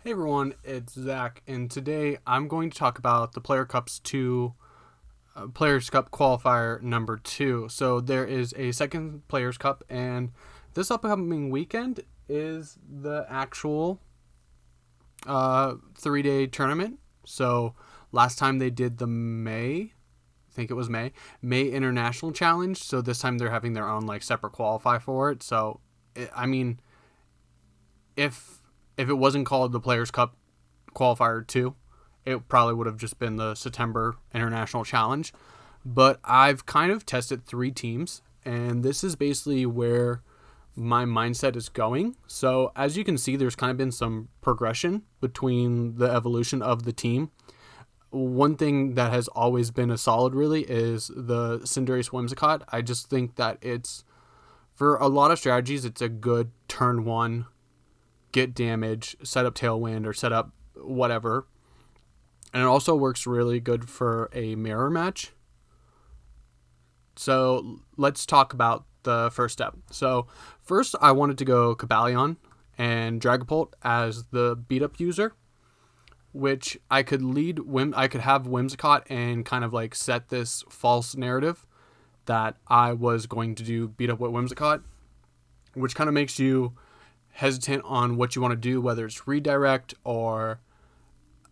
Hey everyone, it's Zach, and today I'm going to talk about the Players Cup Qualifier number 2. So there is a Second Players Cup, and this upcoming weekend is the actual 3-day tournament. So last time they did the May International Challenge. So this time they're having their own separate qualify for it. So I mean, if it wasn't called the Players Cup Qualifier 2, it probably would have just been the September International Challenge. But I've kind of tested 3 teams, and this is basically where my mindset is going. So as you can see, there's kind of been some progression between the evolution of the team. One thing that has always been a solid really is the Cinderace Whimsicott. I just think that it's, for a lot of strategies, it's a good turn 1 get damage, set up Tailwind, or set up whatever. And it also works really good for a mirror match. So let's talk about the first step. So first I wanted to go Cobalion and Dragapult as the beat up user, which I could have Whimsicott and kind of set this false narrative that I was going to do beat up with Whimsicott, which kind of makes you hesitant on what you want to do, whether it's redirect or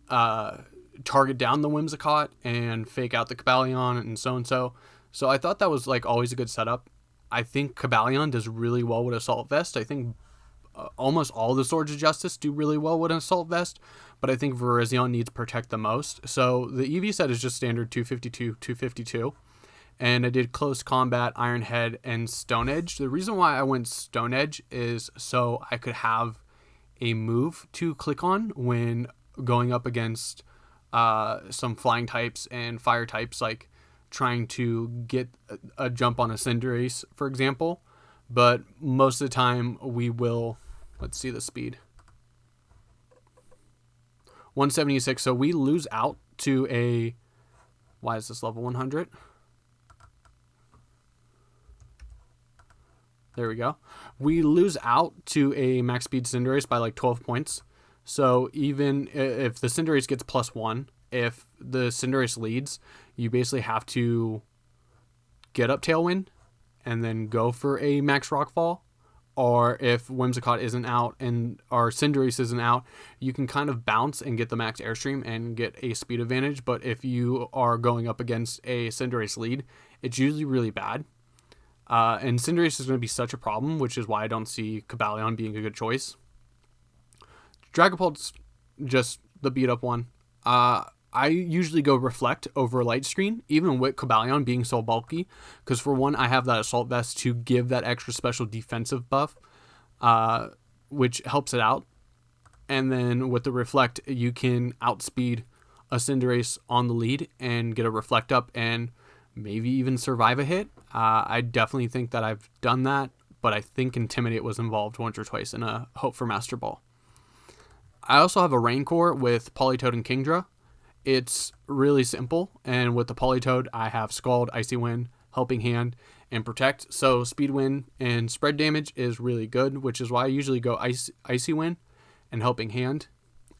target down the Whimsicott and fake out the Cobalion and so and so. So I thought that was always a good setup. I think Cobalion does really well with Assault Vest. I think almost all the Swords of Justice do really well with an Assault Vest, but I think Virizion needs Protect the most. So the EV set is just standard 252, 252. And I did Close Combat, Iron Head, and Stone Edge. The reason why I went Stone Edge is so I could have a move to click on when going up against some flying types and fire types, like trying to get a jump on a Cinderace, for example. But most of the time we will, let's see the speed, 176. So we lose out to a, why is this level 100? There we go. We lose out to a max speed Cinderace by 12 points. So even if the Cinderace gets +1, if the Cinderace leads, you basically have to get up Tailwind and then go for a max Rockfall. Or if Whimsicott isn't out and our Cinderace isn't out, you can kind of bounce and get the max Airstream and get a speed advantage. But if you are going up against a Cinderace lead, it's usually really bad. And Cinderace is going to be such a problem, which is why I don't see Cobalion being a good choice. Dragapult's just the beat up one. I usually go Reflect over Light Screen, even with Cobalion being so bulky, because for one, I have that Assault Vest to give that extra special defensive buff, which helps it out. And then with the Reflect, you can outspeed a Cinderace on the lead and get a Reflect up and maybe even survive a hit. I definitely think that I've done that, but I think Intimidate was involved once or twice in a Hope for Master Ball. I also have a Rancor with Politoed and Kingdra. It's really simple, and with the Politoed, I have Scald, Icy Wind, Helping Hand, and Protect. So Speed Wind and Spread Damage is really good, which is why I usually go Icy Wind and Helping Hand.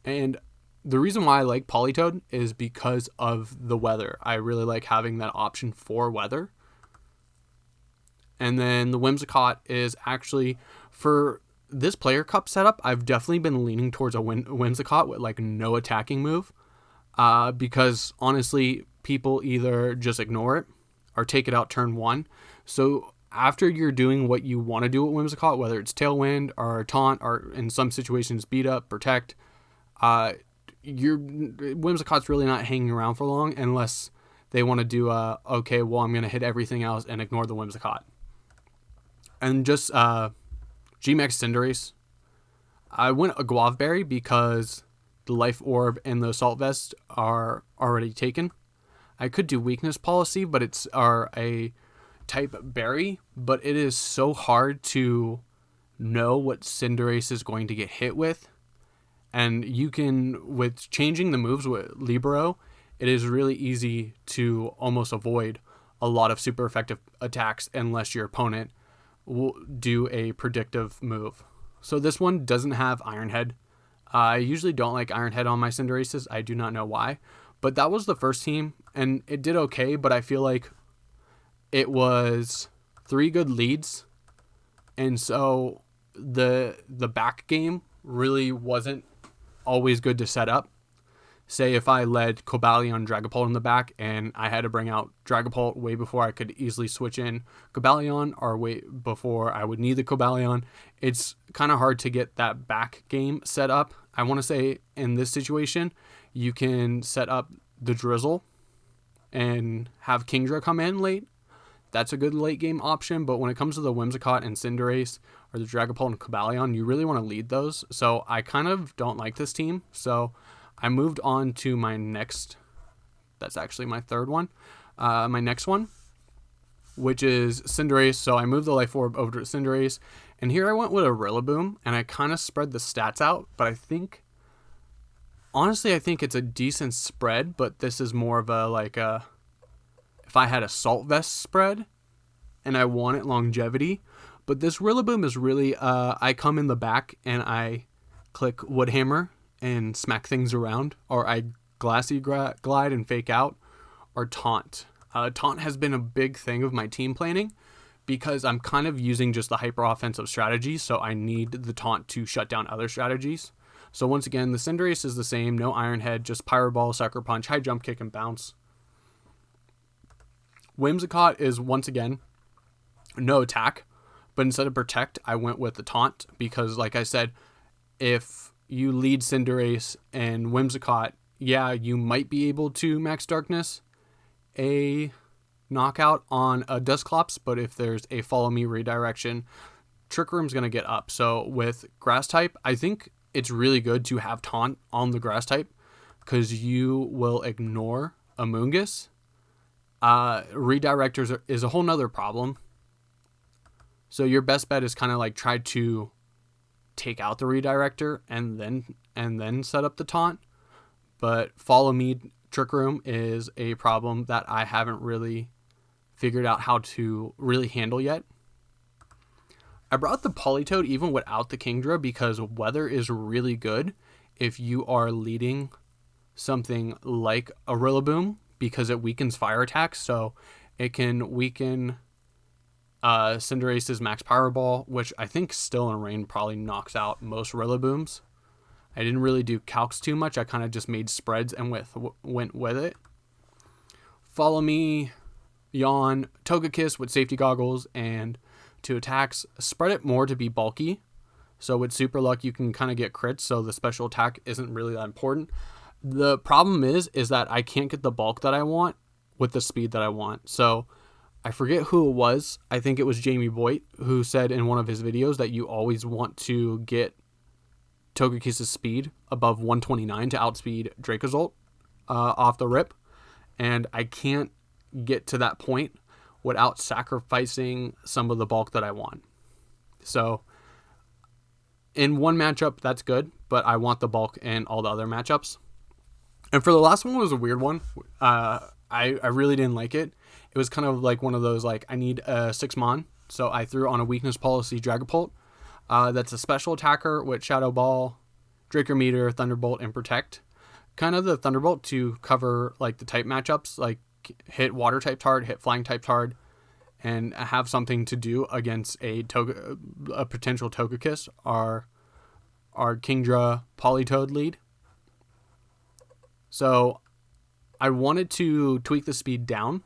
And the reason why I like Politoed is because of the weather. I really like having that option for weather. And then the Whimsicott is actually, for this Player Cup setup, I've definitely been leaning towards a Whimsicott with no attacking move. Because honestly, people either just ignore it or take it out turn 1. So after you're doing what you want to do with Whimsicott, whether it's Tailwind or Taunt or in some situations Beat Up, Protect, your Whimsicott's really not hanging around for long unless they want to do okay, well, I'm going to hit everything else and ignore the Whimsicott. And just Gmax Cinderace. I went a Guavaberry because the Life Orb and the Assault Vest are already taken. I could do Weakness Policy, but it's a type berry, but it is so hard to know what Cinderace is going to get hit with. And you can, with changing the moves with Libero, it is really easy to almost avoid a lot of super effective attacks unless your opponent will do a predictive move. So this one doesn't have Iron Head. I usually don't like Iron Head on my Cinderaces. I do not know why. But that was the first team, and it did okay, but I feel like it was 3 good leads, and so the back game really wasn't always good to set up. Say if I led Cobalion Dragapult in the back and I had to bring out Dragapult way before I could easily switch in Cobalion, or way before I would need the Cobalion, it's kind of hard to get that back game set up. I want to say in this situation, you can set up the Drizzle and have Kingdra come in late. That's a good late game option, but when it comes to the Whimsicott and Cinderace or the Dragapult and Cobalion, you really want to lead those. So I kind of don't like this team. So I moved on to my next, that's actually my third one, my next one, which is Cinderace. So I moved the Life Orb over to Cinderace, and here I went with a Rillaboom, and I kind of spread the stats out, but honestly, I think it's a decent spread, but this is more of if I had a Salt Vest spread, and I wanted longevity, but this Rillaboom is really, I come in the back, and I click Wood Hammer, and smack things around, or I Glassy Glide and Fake Out, or Taunt. Taunt has been a big thing of my team planning because I'm kind of using just the hyper offensive strategy, so I need the Taunt to shut down other strategies. So once again, the Cinderace is the same, no Iron Head, just Pyro Ball, Sucker Punch, High Jump Kick, and Bounce. Whimsicott is once again no attack, but instead of Protect, I went with the Taunt because, like I said, if you lead Cinderace and Whimsicott, yeah, you might be able to Max Darkness a knockout on a Dusclops, but if there's a Follow Me redirection, Trick Room's going to get up. So with Grass type, I think it's really good to have Taunt on the Grass type because you will ignore Amoonguss. Redirectors is a whole nother problem. So your best bet is kind of like try to take out the redirector and then set up the Taunt. But Follow Me Trick Room is a problem that I haven't really figured out how to really handle yet. I brought the Politoed even without the Kingdra because weather is really good if you are leading something like a Rillaboom because it weakens fire attacks, so it can weaken Cinderace's Max Power Ball, which I think still in Rain probably knocks out most Rillabooms. I didn't really do calcs too much. I kind of just made spreads and went with it. Follow Me, Yawn, Togekiss with Safety Goggles and 2 attacks. Spread it more to be bulky. So with Super Luck, you can kind of get crits, so the special attack isn't really that important. The problem is that I can't get the bulk that I want with the speed that I want. So I forget who it was. I think it was Jamie Boyd who said in one of his videos that you always want to get Togekiss's speed above 129 to outspeed Dracozolt off the rip. And I can't get to that point without sacrificing some of the bulk that I want. So in one matchup, that's good, but I want the bulk in all the other matchups. And for the last one was a weird one. I really didn't like it. It was kind of like one of those, like, I need a 6-mon. So I threw on a weakness policy Dragapult. That's a special attacker with Shadow Ball, Draco Meteor, Thunderbolt, and Protect. Kind of the Thunderbolt to cover, like, the type matchups, like hit Water type hard, hit Flying type hard, and have something to do against a potential Togekiss or Kingdra Politoed lead. So I wanted to tweak the speed down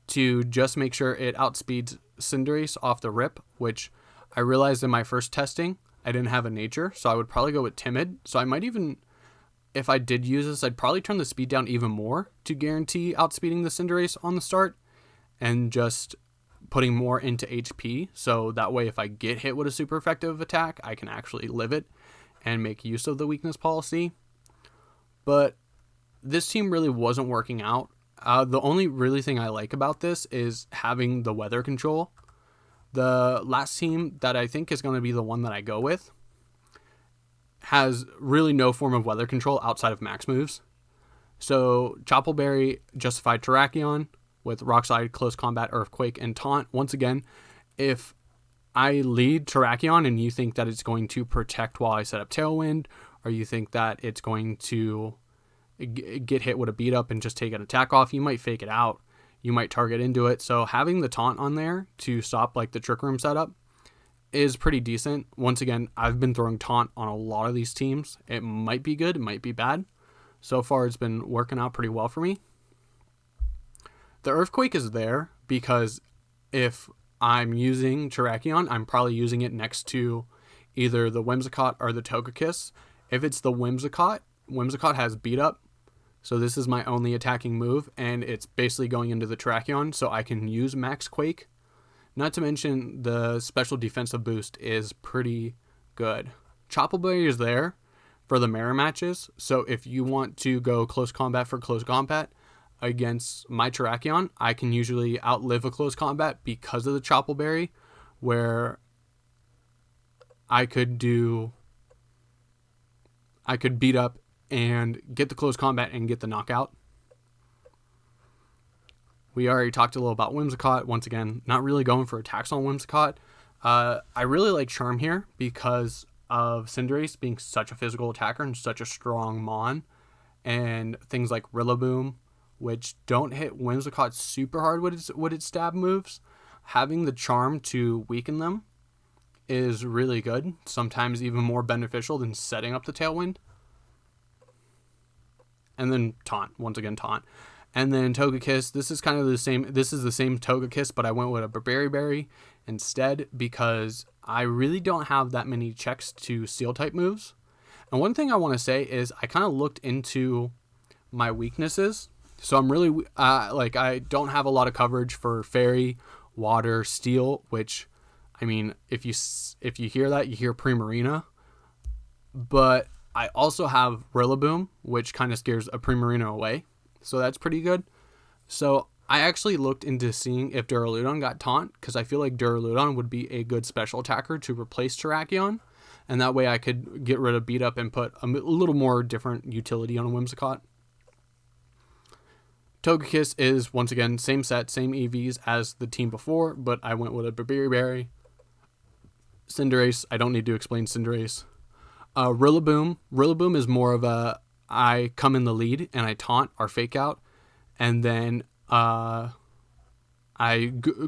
to just make sure it outspeeds Cinderace off the rip, which I realized in my first testing, I didn't have a nature, so I would probably go with Timid. So I might even, if I did use this, I'd probably turn the speed down even more to guarantee outspeeding the Cinderace on the start and just putting more into HP. So that way, if I get hit with a super effective attack, I can actually live it and make use of the weakness policy. But this team really wasn't working out. The only really thing I like about this is having the weather control. The last team that I think is going to be the one that I go with has really no form of weather control outside of max moves. So Choppleberry, Justified Terrakion with Rock Slide, Close Combat, Earthquake, and Taunt. Once again, if I lead Terrakion and you think that it's going to protect while I set up Tailwind, or you think that it's going to get hit with a beat up and just take an attack off, you might fake it out. You might target into it. So having the taunt on there to stop like the Trick Room setup is pretty decent. Once again, I've been throwing taunt on a lot of these teams. It might be good, it might be bad. So far, it's been working out pretty well for me. The Earthquake is there because if I'm using Terrakion, I'm probably using it next to either the Whimsicott or the Togekiss. If it's the Whimsicott, Whimsicott has beat up. So this is my only attacking move, and it's basically going into the Terrakion, so I can use Max Quake. Not to mention the special defensive boost is pretty good. Chople Berry is there for the mirror matches, so if you want to go close combat for close combat against my Terrakion, I can usually outlive a close combat because of the Chople Berry, where I could beat up and get the close combat and get the knockout. We already talked a little about Whimsicott. Once again, not really going for attacks on Whimsicott. I really like Charm here because of Cinderace being such a physical attacker and such a strong Mon. And things like Rillaboom, which don't hit Whimsicott super hard with its stab moves. Having the Charm to weaken them is really good. Sometimes even more beneficial than setting up the Tailwind. And then Taunt. Once again, Taunt. And then Togekiss, this is kind of the same. This is the same Togekiss, but I went with a Berry instead because I really don't have that many checks to Steel type moves. And one thing I want to say is I kind of looked into my weaknesses. So I'm really I don't have a lot of coverage for Fairy, Water, Steel, which, I mean, if you hear that, you hear Primarina. But I also have Rillaboom, which kind of scares a Primarina away. So that's pretty good. So I actually looked into seeing if Duraludon got Taunt, because I feel like Duraludon would be a good special attacker to replace Terrakion. And that way I could get rid of Beat Up and put a little more different utility on a Whimsicott. Togekiss is, once again, same set, same EVs as the team before, but I went with a Berry. Cinderace, I don't need to explain Cinderace. Rillaboom is more of a, I come in the lead and I taunt or fake out, and then I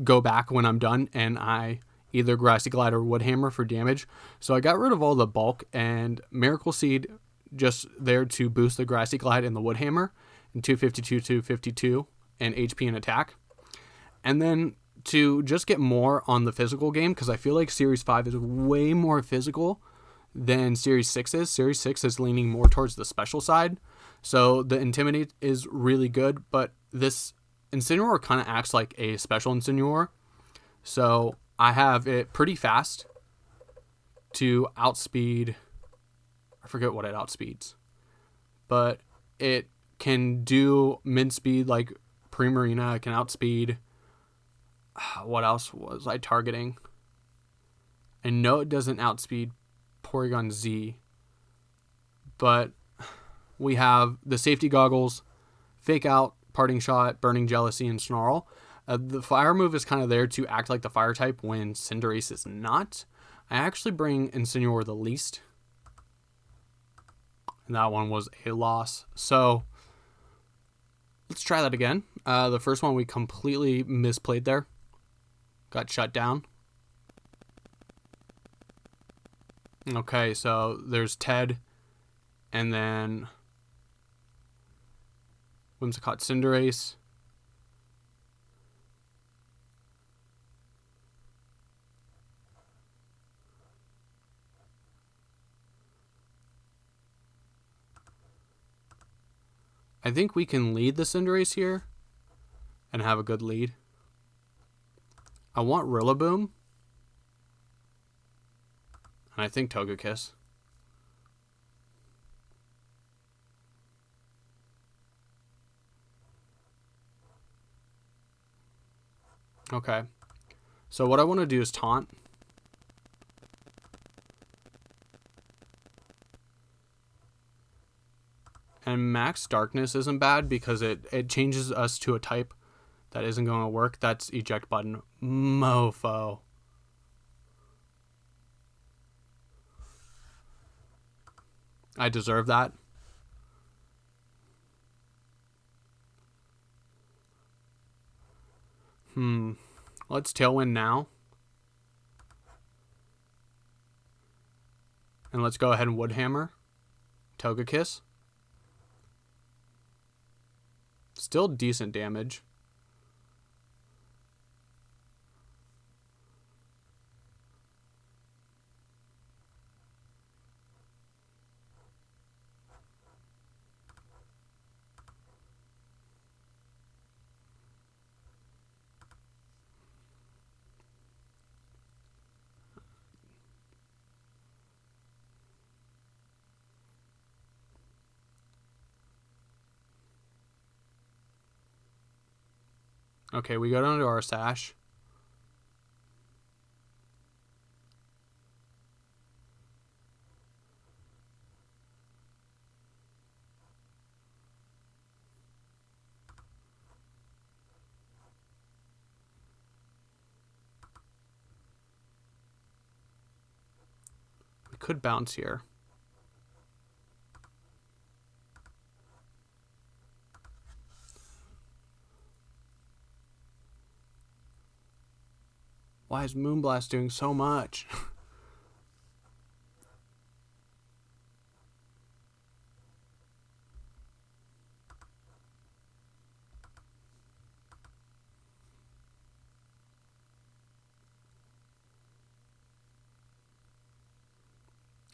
go back when I'm done and I either Grassy Glide or Wood Hammer for damage. So I got rid of all the bulk, and Miracle Seed just there to boost the Grassy Glide and the Wood Hammer, and 252 and HP and attack. And then to just get more on the physical game, because I feel like Series 5 is way more physical than Series 6 is. Series 6 is leaning more towards the special side. So the Intimidate is really good, but this Incineroar kind of acts like a special Incineroar. So I have it pretty fast to outspeed, I forget what it outspeeds, but it can do mid speed like Primarina. It can outspeed, what else was I targeting? I know it doesn't outspeed Porygon Z, but we have the safety goggles, Fake Out, Parting Shot, Burning Jealousy, and Snarl. The fire move is kind of there to act like the fire type when Cinderace is not. I actually bring Incineroar the least, and that one was a loss. So let's try that again. The first one we completely misplayed there. Got shut down. Okay, so there's Ted, and then Whimsicott Cinderace. I think we can lead the Cinderace here and have a good lead. I want Rillaboom. And I think Togekiss. Okay. So what I want to do is taunt. And Max Darkness isn't bad because it changes us to a type that isn't going to work. That's Eject Button. Mofo. I deserve that. Let's Tailwind now. And let's go ahead and Woodhammer. Togekiss. Still decent damage. Okay, we go down to our Sash. We could bounce here. Why is Moonblast doing so much?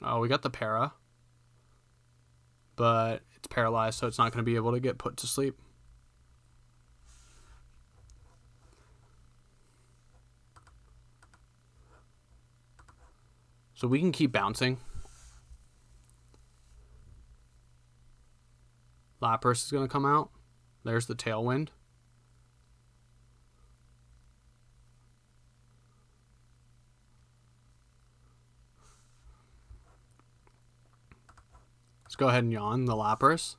Oh, we got the Para. But it's paralyzed, so it's not going to be able to get put to sleep. So we can keep bouncing. Lapras is going to come out. There's the Tailwind. Let's go ahead and yawn the Lapras.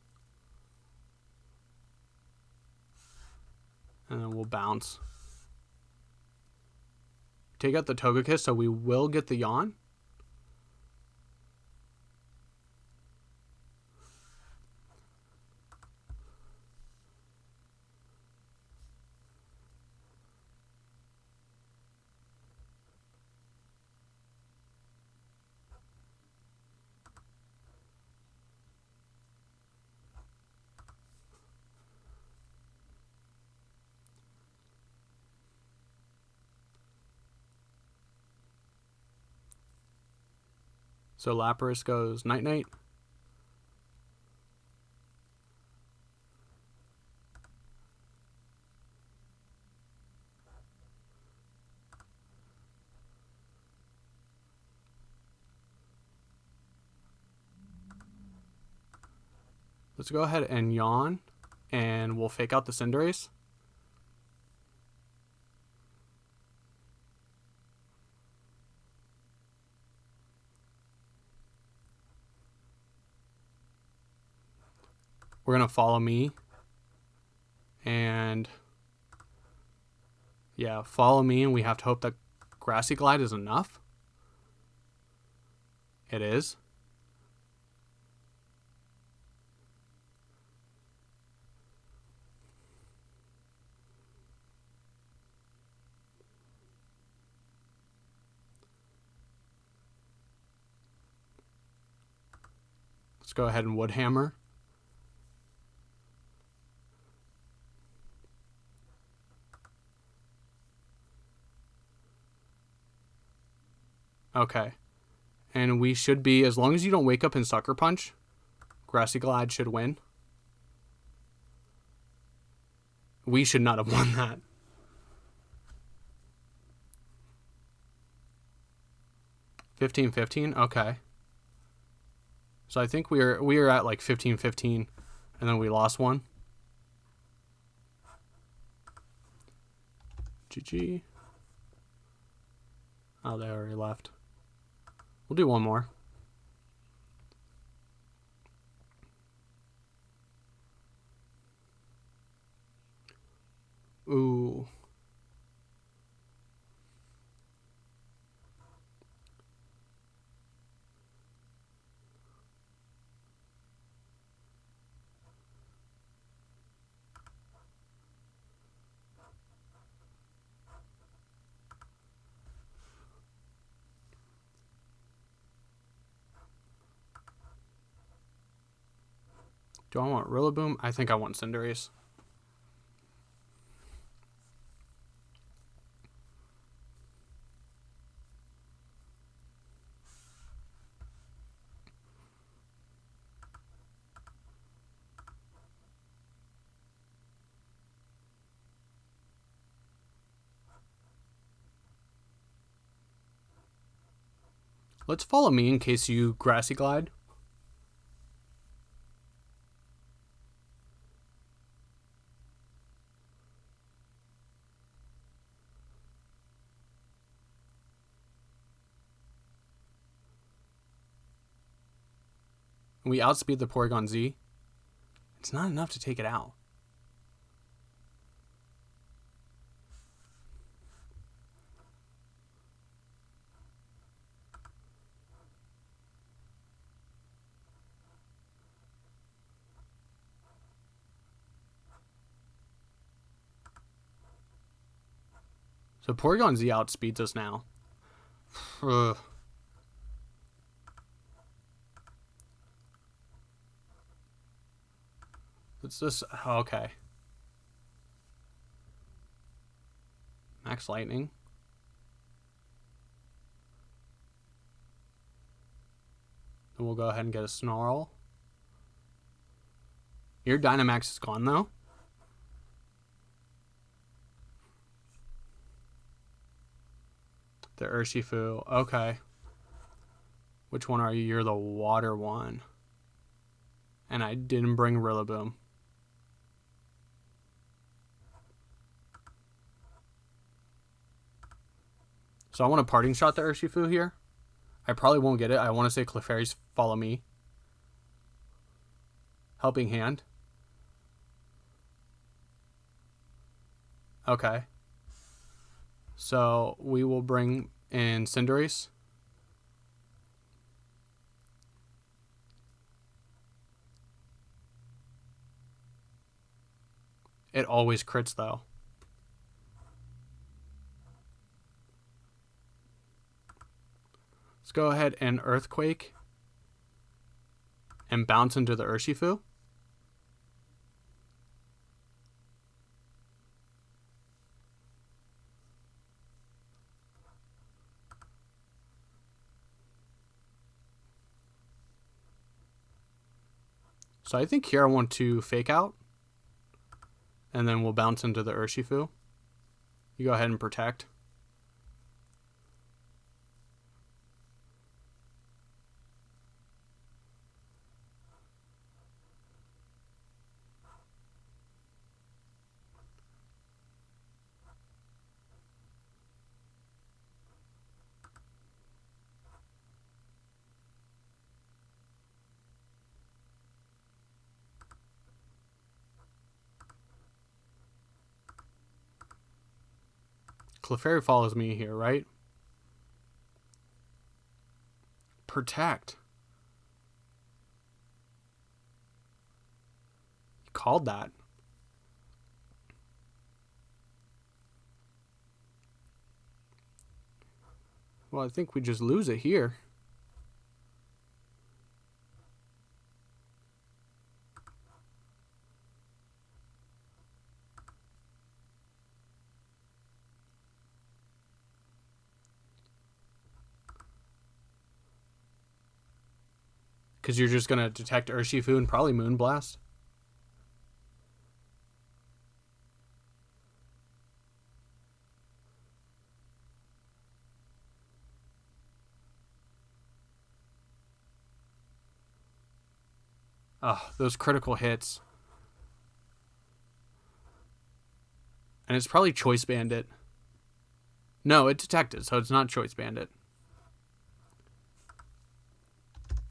And then we'll bounce. Take out the Togekiss, so we will get the yawn. So Lapras goes night-night. Let's go ahead and yawn, and we'll fake out the Cinderace. We're going to follow me. And yeah, follow me, and we have to hope that Grassy Glide is enough. It is. Let's go ahead and Woodhammer. Okay. And we should be, as long as you don't wake up in Sucker Punch, Grassy Glide should win. We should not have won that. $15-15? Okay. So I think we are at like 15-15, and then we lost one. GG. Oh, they already left. We'll do one more. Ooh. Do I want Rillaboom? I think I want Cinderace. Let's follow me in case you Grassy Glide. We outspeed the Porygon Z. It's not enough to take it out. So Porygon Z outspeeds us now. It's this. Okay. Max Lightning. And we'll go ahead and get a Snarl. Your Dynamax is gone though. The Urshifu. Okay. Which one are you? You're the water one. And I didn't bring Rillaboom. So I want a parting shot the Urshifu here. I probably won't get it. I want to say Clefairy's follow me. Helping Hand. Okay. So we will bring in Cinderace. It always crits though. Let's go ahead and Earthquake and bounce into the Urshifu. So I think here I want to Fake Out. And then we'll bounce into the Urshifu. You go ahead and Protect. Clefairy follows me here, right? Protect. You called that. Well, I think we just lose it here. Because you're just going to detect Urshifu and probably Moonblast. Oh, those critical hits. And it's probably Choice Bandit. No, it detected, so it's not Choice Bandit.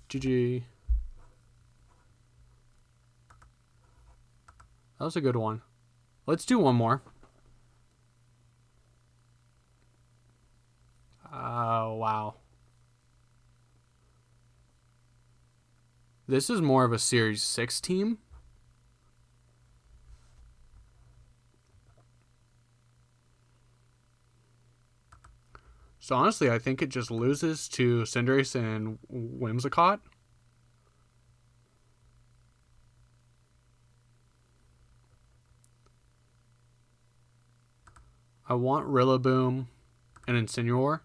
GG. That was a good one. Let's do one more. Oh, wow. This is more of a Series 6 team. So honestly, I think it just loses to Cinderace and Whimsicott. I want Rillaboom and Incineroar.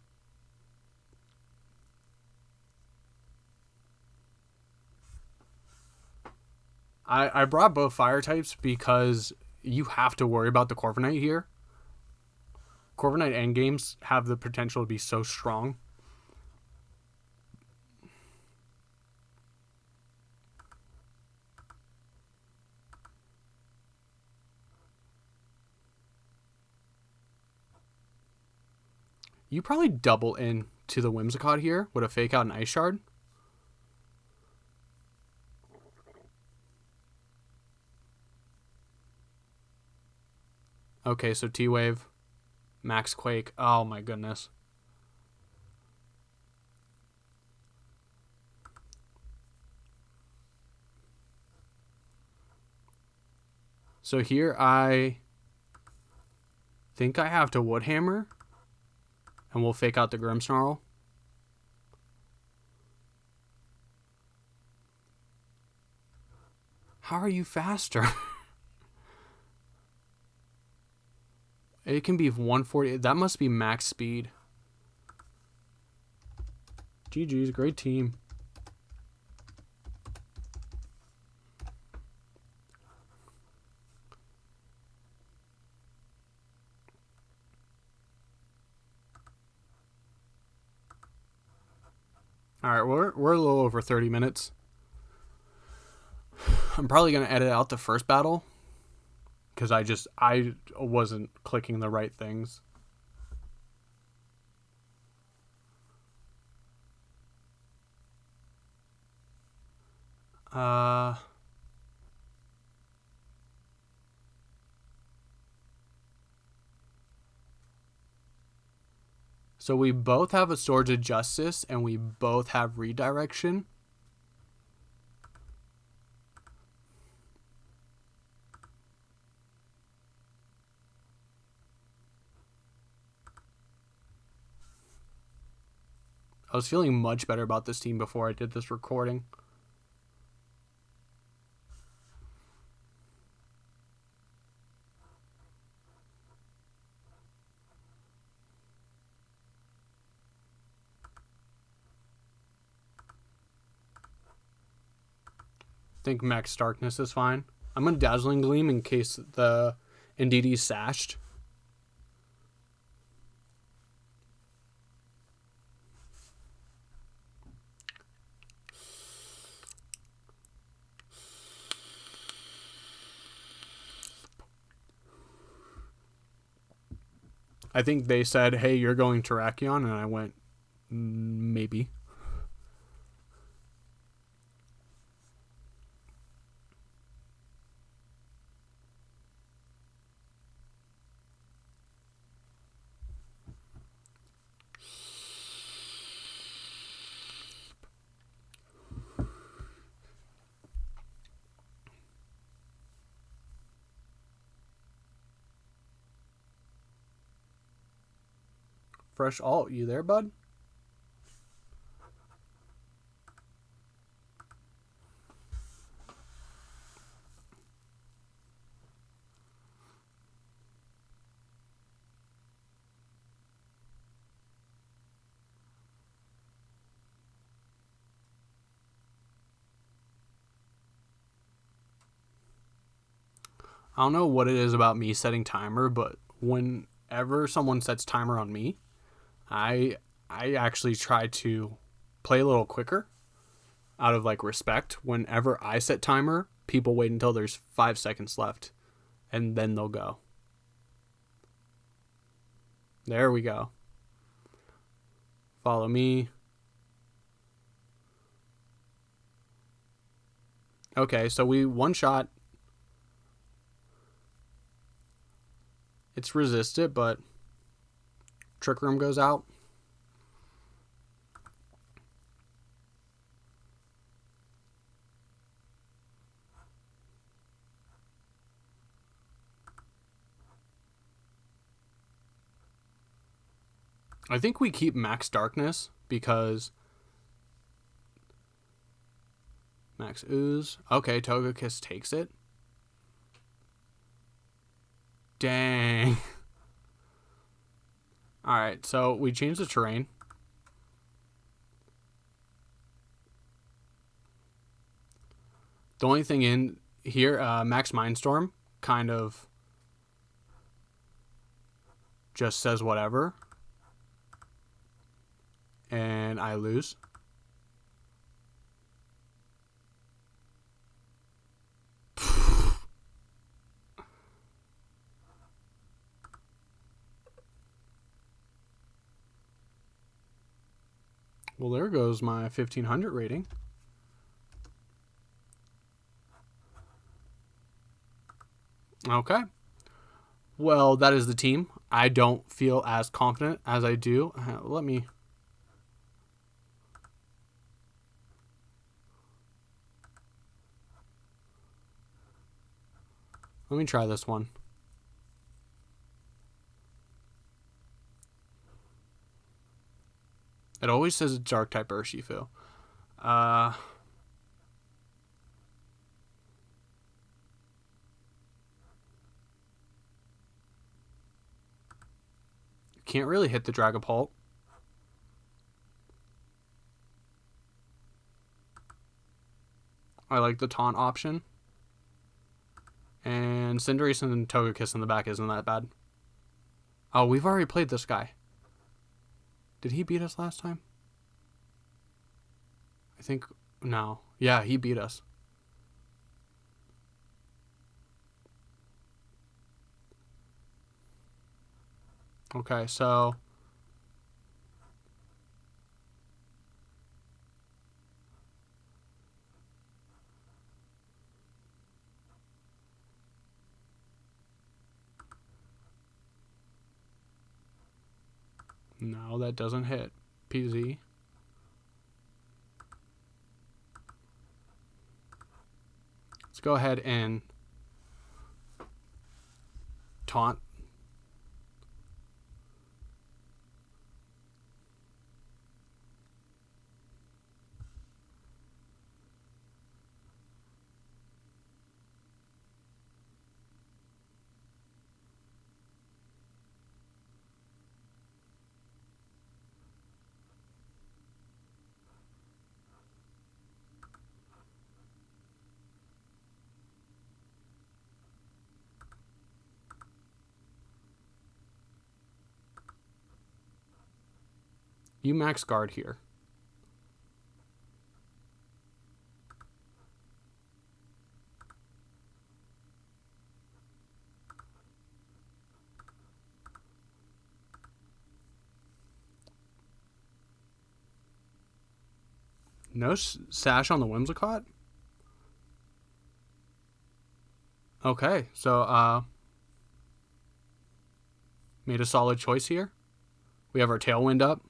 I brought both fire types because you have to worry about the Corviknight here. Corviknight endgames have the potential to be so strong. You probably double in to the Whimsicott here with a fake out an Ice Shard. Okay, so T-Wave, Max Quake. Oh my goodness. So here I think I have to Woodhammer, and we'll fake out the Grimmsnarl. How are you faster? It can be 140. That must be max speed. GG's, great team. All right, we're a little over 30 minutes. I'm probably going to edit out the first battle because I wasn't clicking the right things. So we both have a Swords of Justice and we both have Redirection. I was feeling much better about this team before I did this recording. I think Max Darkness is fine. I'm going to Dazzling Gleam in case the Indeedee sashed. I think they said, hey, you're going Terrakion, and I went, maybe. Fresh Alt, you there, bud? I don't know what it is about me setting timer, but whenever someone sets timer on me, I actually try to play a little quicker out of like respect. Whenever I set timer, people wait until there's 5 seconds left and then they'll go. There we go. Follow me. Okay, so we one shot. It's resisted, but Trick Room goes out. I think we keep Max Darkness because Max Ooze. Okay, Togekiss takes it. Dang. Alright, so we changed the terrain. The only thing in here, Max Mindstorm kind of just says whatever. And I lose. Well, there goes my 1500 rating. Okay. Well, that is the team. I don't feel as confident as I do. Let me try this one. It always says it's dark type Urshifu. Can't really hit the Dragapult. I like the taunt option. And Cinderace and Togekiss in the back isn't that bad. Oh, we've already played this guy. Did he beat us last time? I think, no. Yeah, he beat us. Okay, so no, that doesn't hit. PZ. Let's go ahead and taunt. You max guard here. No sash on the Whimsicott? Okay, so made a solid choice here. We have our Tailwind up.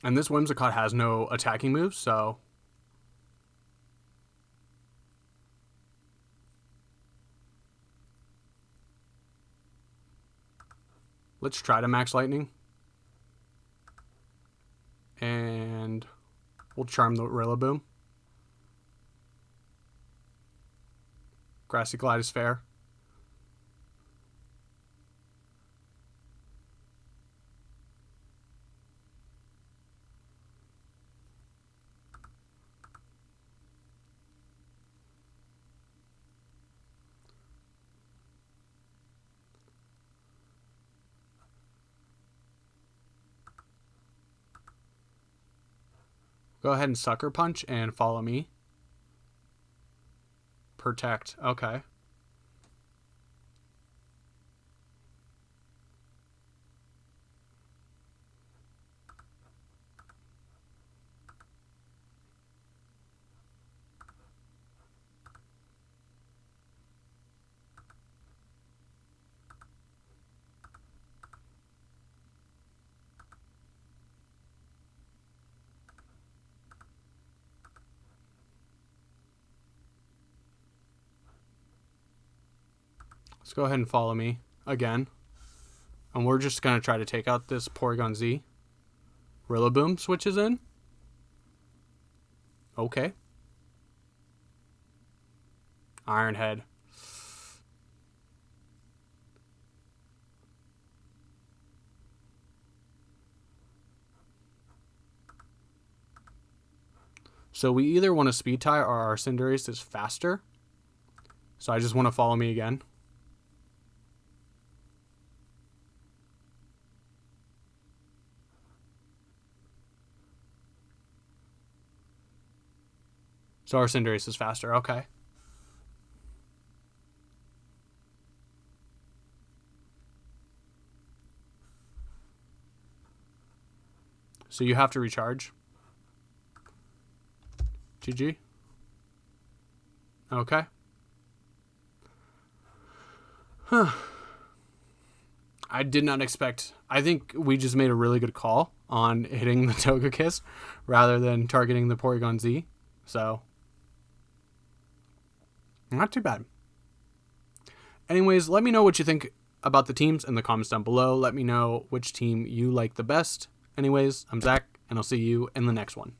And this Whimsicott has no attacking moves, so let's try to max Lightning. And we'll charm the Rillaboom. Grassy Glide is fair. Go ahead and Sucker Punch and follow me. Protect. Okay. Let's go ahead and follow me again. And we're just going to try to take out this Porygon Z. Rillaboom switches in. Okay. Iron Head. So we either want a speed tie or our Cinderace is faster. So I just want to follow me again. So our Cinderace is faster. Okay. So you have to recharge. GG. Okay. Huh. I did not expect. I think we just made a really good call on hitting the Togekiss rather than targeting the Porygon Z. So, not too bad. Anyways, let me know what you think about the teams in the comments down below. Let me know which team you like the best. Anyways, I'm Zach, and I'll see you in the next one.